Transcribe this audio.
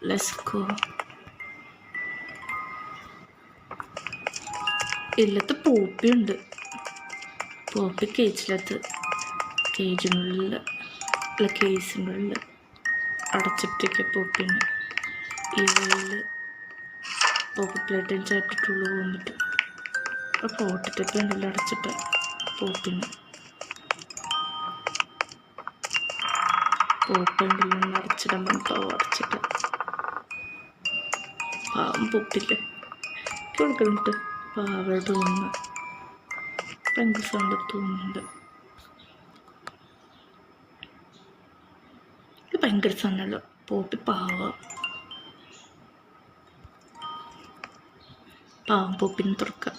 Let's go. ഇല്ലത്ത് പോപ്പിയുണ്ട്. Poppy കേജിനുള്ളിൽ അല്ല കേസിൻ്റെ ഉള്ളിൽ അടച്ചിട്ടേക്ക് പോപ്പിന്. ഈ വെള്ളിൽ പോപ്പി പ്ലേറ്റിന് ചാപ്പിട്ടുള്ളു പോകാൻ പറ്റും. അപ്പോൾ പോട്ടിട്ടൊക്കെ ഉണ്ടല്ലോ അടച്ചിട്ട് പോപ്പിന്. പോപ്പുണ്ടല്ലോ അടച്ചിടാൻ പാവം അടച്ചിട്ട്. പാവം പോപ്പില്ലേ കൊടുക്കുന്നുണ്ട്. പാവം തോന്നുന്നു. ഭയങ്കര സൗണ്ട് തോന്നുന്നുണ്ട്. ഇത് ഭയങ്കര സൗണ്ടല്ലോ. പോപ്പി പാവം പോപ്പിന് തുറക്കാം.